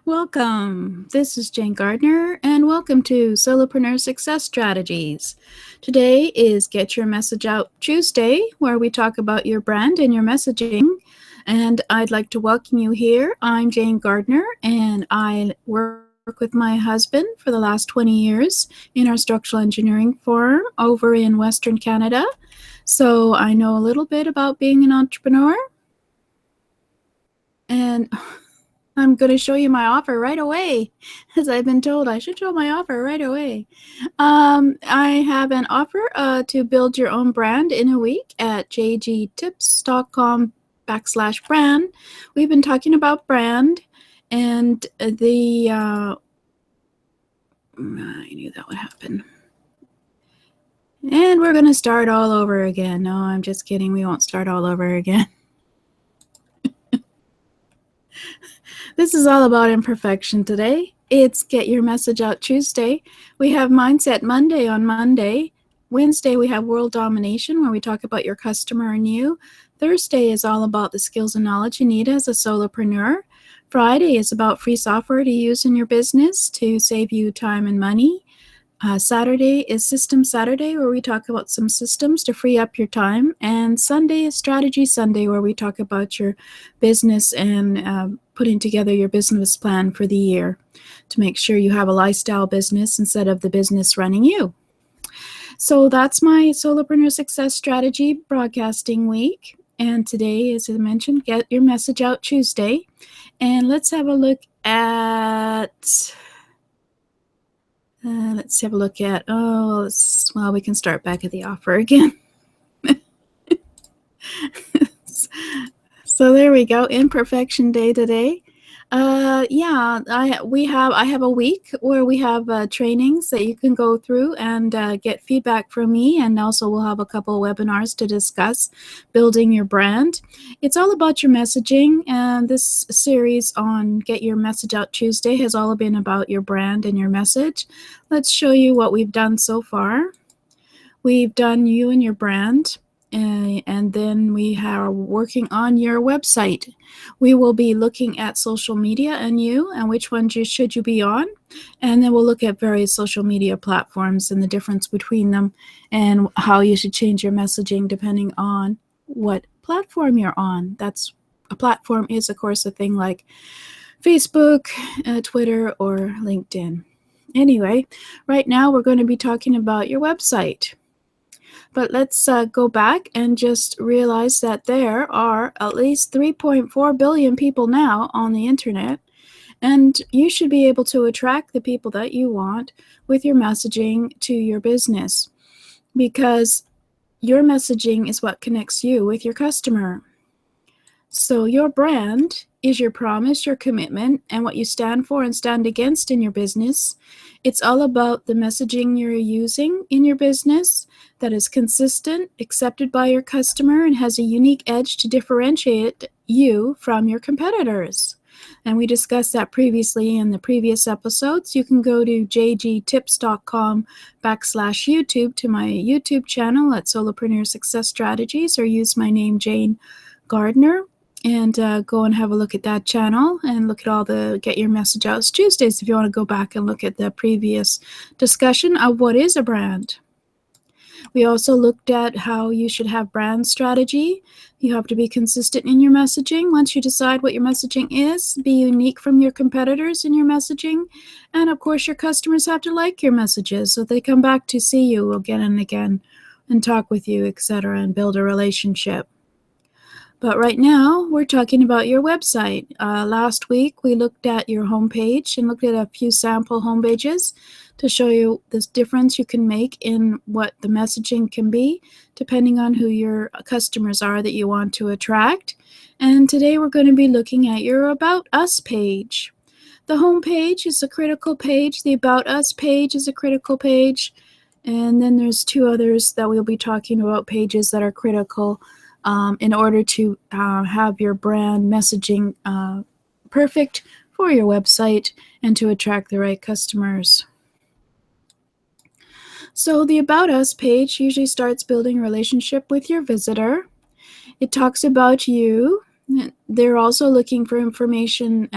Welcome. This is Jane Gardner, and welcome to Solopreneur Success Strategies. Today is Get Your Message Out Tuesday, where we talk about your brand and your messaging. And I'd like to welcome you here. I'm Jane Gardner, and I work with my husband for the last 20 years in our structural engineering firm over in Western Canada. So I know a little bit about being an entrepreneur. And I'm going to show you my offer right away, as I've been told I should show my offer right away. I have an offer to build your own brand in a week at jgtips.com/brand. We've been talking about brand, and I knew that would happen. And we're going to start all over again. No, I'm just kidding. We won't start all over again. This is all about imperfection today. It's Get Your Message Out Tuesday. We have Mindset Monday on Monday. Wednesday, we have World Domination, where we talk about your customer and you. Thursday is all about the skills and knowledge you need as a solopreneur. Friday is about free software to use in your business to save you time and money. Saturday is System Saturday, where we talk about some systems to free up your time. And Sunday is Strategy Sunday, where we talk about your business and putting together your business plan for the year to make sure you have a lifestyle business instead of the business running you. So that's my Solopreneur Success Strategy broadcasting week. And today, as I mentioned, Get Your Message Out Tuesday. And let's have a look at... let's have a look at, we can start back at the offer again. So there we go, Imperfection Day today. I have a week where we have trainings that you can go through and get feedback from me, and also we'll have a couple of webinars to discuss building your brand. It's all about your messaging, and this series on Get Your Message Out Tuesday has all been about your brand and your message. Let's show you what we've done so far. We've done you and your brand. And then we are working on your website. We will be looking at social media and you, and which ones should you be on. And then we'll look at various social media platforms and the difference between them and how you should change your messaging depending on what platform you're on. A platform is, of course, a thing like Facebook, Twitter, or LinkedIn. Anyway, right now we're going to be talking about your website. But let's go back and just realize that there are at least 3.4 billion people now on the internet, and you should be able to attract the people that you want with your messaging to your business, because your messaging is what connects you with your customer. So your brand is your promise, your commitment, and what you stand for and stand against in your business. It's all about the messaging you're using in your business that is consistent, accepted by your customer, and has a unique edge to differentiate you from your competitors. And we discussed that previously in the previous episodes. You can go to jgtips.com/YouTube to my YouTube channel at Solopreneur Success Strategies, or use my name, Jane Gardner, and go and have a look at that channel and look at all the Get Your Message Out Tuesdays if you want to go back and look at the previous discussion of what is a brand. We also looked at how you should have brand strategy. You have to be consistent in your messaging. Once you decide what your messaging is, be unique from your competitors in your messaging. And of course, your customers have to like your messages so they come back to see you again and again and talk with you, etc., and build a relationship. But right now, we're talking about your website. Last week, we looked at your homepage and looked at a few sample homepages to show you this difference you can make in what the messaging can be, depending on who your customers are that you want to attract. And today, we're going to be looking at your About Us page. The homepage is a critical page. The About Us page is a critical page. And then there's two others that we'll be talking about, pages that are critical in order to have your brand messaging perfect for your website and to attract the right customers. So the About Us page usually starts building a relationship with your visitor. It talks about you. They're also looking for information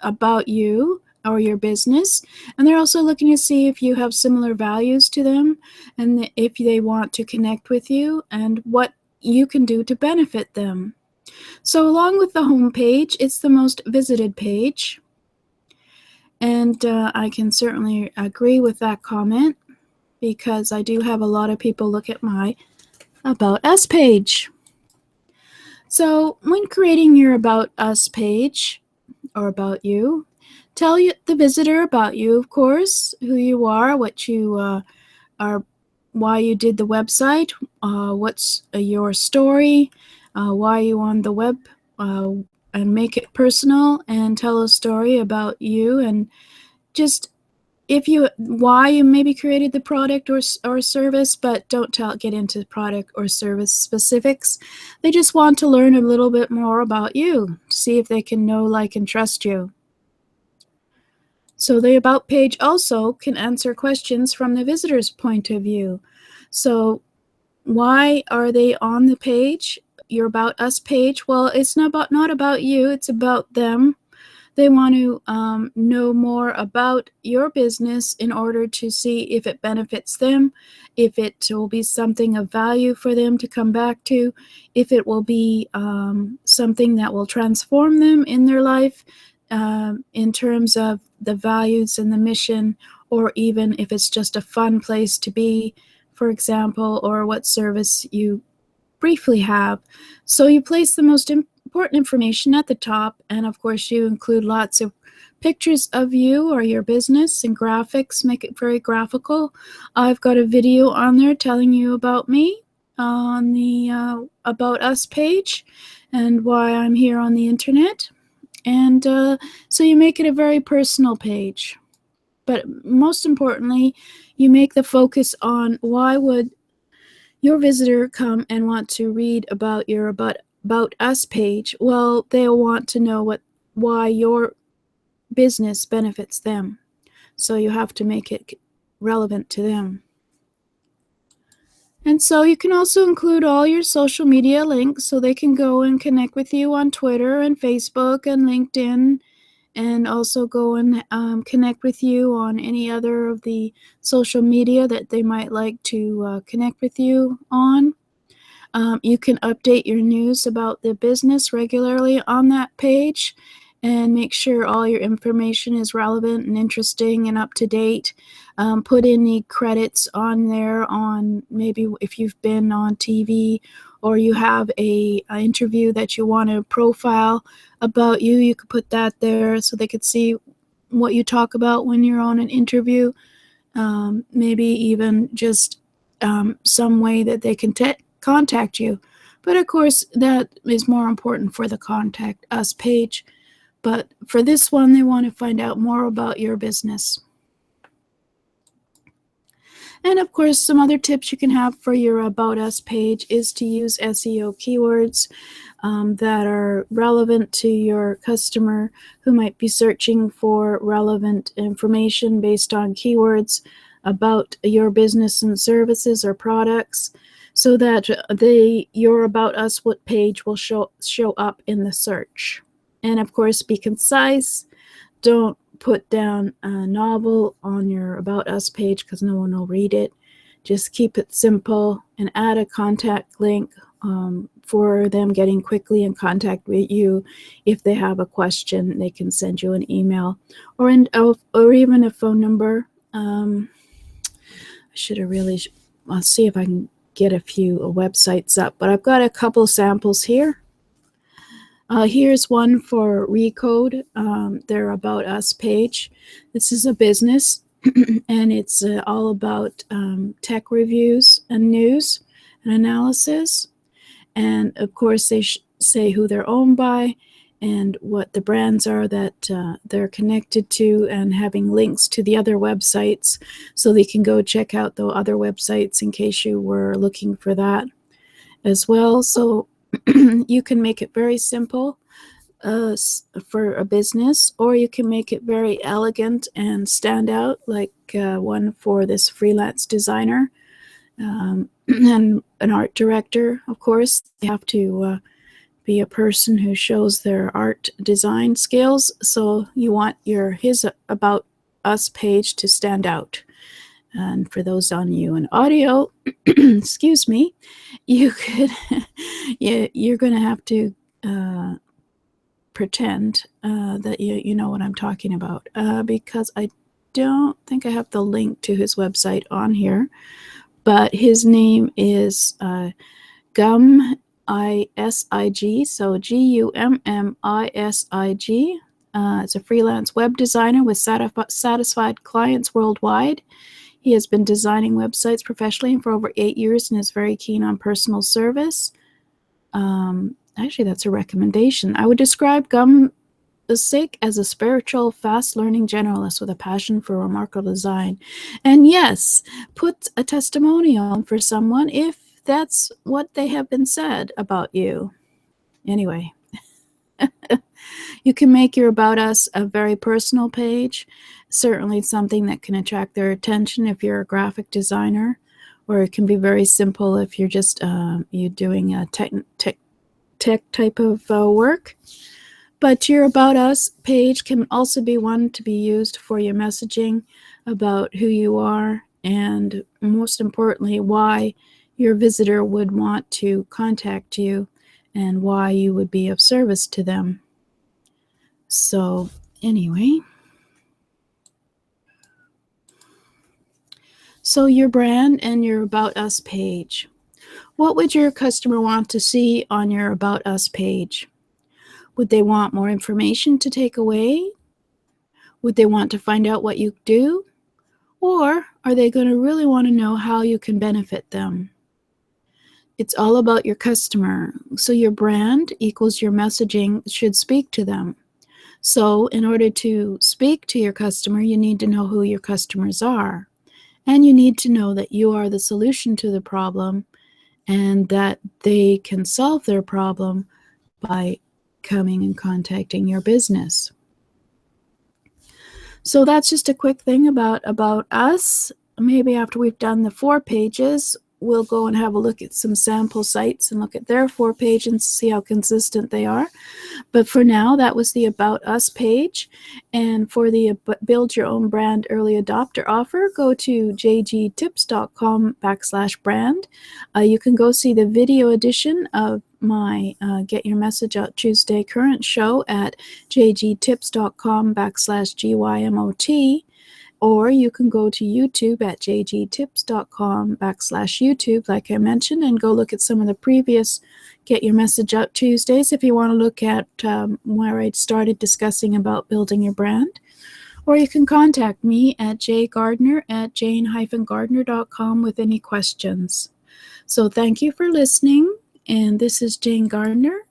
about you or your business, and they're also looking to see if you have similar values to them and if they want to connect with you and what you can do to benefit them. So along with the home page, it's the most visited page, and I can certainly agree with that comment because I do have a lot of people look at my About Us page. So when creating your About Us page or about you, tell the visitor about you, of course, who you are, what you are, why you did the website, what's your story, why you on the web, and make it personal and tell a story about you and just why you maybe created the product or service, but don't get into product or service specifics. They just want to learn a little bit more about you to see if they can know, like, and trust you. So the About page also can answer questions from the visitor's point of view. So why are they on the page, your About Us page? Well, it's not about you, it's about them. They want to know more about your business in order to see if it benefits them, if it will be something of value for them to come back to, if it will be something that will transform them in their life in terms of the values and the mission, or even if it's just a fun place to be, for example, or what service you briefly have. So you place the most important information at the top, and of course you include lots of pictures of you or your business and graphics, make it very graphical. I've got a video on there telling you about me on the About Us page and why I'm here on the internet. And so you make it a very personal page. But most importantly, you make the focus on why would your visitor come and want to read about your About Us page. Well, they'll want to know why your business benefits them. So you have to make it relevant to them. And so you can also include all your social media links so they can go and connect with you on Twitter and Facebook and LinkedIn, and also go and connect with you on any other of the social media that they might like to connect with you on. You can update your news about the business regularly on that page and make sure all your information is relevant and interesting and up to date. Put any credits on there on maybe if you've been on TV or you have a interview that you want to profile about you, you could put that there so they could see what you talk about when you're on an interview. Maybe even just some way that they can contact you. But of course, that is more important for the Contact Us page. But for this one, they want to find out more about your business. And of course, some other tips you can have for your About Us page is to use SEO keywords that are relevant to your customer who might be searching for relevant information based on keywords about your business and services or products, so that your About Us page will show up in the search. And of course, be concise. Don't put down a novel on your About Us page because no one will read it. Just keep it simple and add a contact link for them getting quickly in contact with you. If they have a question, they can send you an email or even a phone number. I should have really, I'll see if I can get a few websites up, but I've got a couple samples here. Here's one for Recode, their About Us page. This is a business, and it's all about tech reviews and news and analysis. And of course, they say who they're owned by and what the brands are that they're connected to, and having links to the other websites so they can go check out the other websites in case you were looking for that as well. So you can make it very simple for a business, or you can make it very elegant and stand out, like one for this freelance designer and an art director. Of course, they have to be a person who shows their art design skills. So you want his About Us page to stand out. And for those on you in audio, excuse me, you're going to have to pretend that you know what I'm talking about, because I don't think I have the link to his website on here, but his name is Gummisig, so Gummisig. It's a freelance web designer with satisfied clients worldwide. He has been designing websites professionally for over 8 years and is very keen on personal service. Actually, that's a recommendation. I would describe Gummisig as a spiritual, fast-learning generalist with a passion for remarkable design. And yes, put a testimonial for someone if that's what they have been said about you. Anyway, you can make your About Us a very personal page, certainly something that can attract their attention if you're a graphic designer, or it can be very simple if you're just you're doing a tech type of work. But your About Us page can also be one to be used for your messaging about who you are, and most importantly, why your visitor would want to contact you and why you would be of service to them. So anyway, so your brand and your About Us page. What would your customer want to see on your About Us page? Would they want more information to take away? Would they want to find out what you do? Or are they going to really want to know how you can benefit them? It's all about your customer. So your brand equals your messaging should speak to them. So in order to speak to your customer, you need to know who your customers are. And you need to know that you are the solution to the problem and that they can solve their problem by coming and contacting your business. So that's just a quick thing about us. Maybe after we've done the 4 pages, we'll go and have a look at some sample sites and look at their 4 pages and see how consistent they are. But for now, that was the About Us page. And for the Build Your Own Brand Early Adopter offer, go to jgtips.com/brand. You can go see the video edition of my Get Your Message Out Tuesday current show at jgtips.com/GYMOT. Or you can go to YouTube at jgtips.com/YouTube, like I mentioned, and go look at some of the previous Get Your Message Out Tuesdays if you want to look at where I started discussing about building your brand. Or you can contact me at jgardner@jane-gardner.com with any questions. So thank you for listening, and this is Jane Gardner.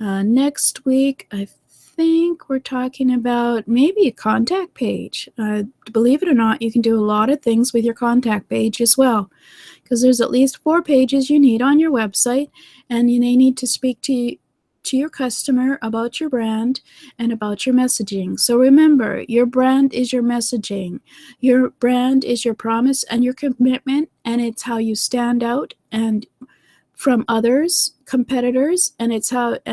Next week, I think we're talking about maybe a contact page. Believe it or not, you can do a lot of things with your contact page as well, because there's at least 4 pages you need on your website, and you may need to speak to your customer about your brand and about your messaging. So remember, your brand is your messaging. Your brand is your promise and your commitment, and it's how you stand out and from others, competitors, and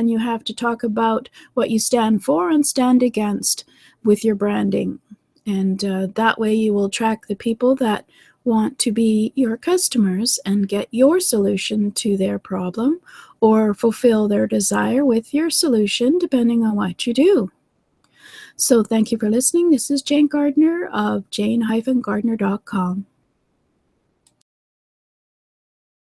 you have to talk about what you stand for and stand against with your branding. And that way you will attract the people that want to be your customers and get your solution to their problem or fulfill their desire with your solution, depending on what you do. So thank you for listening. This is Jane Gardner of jane-gardner.com.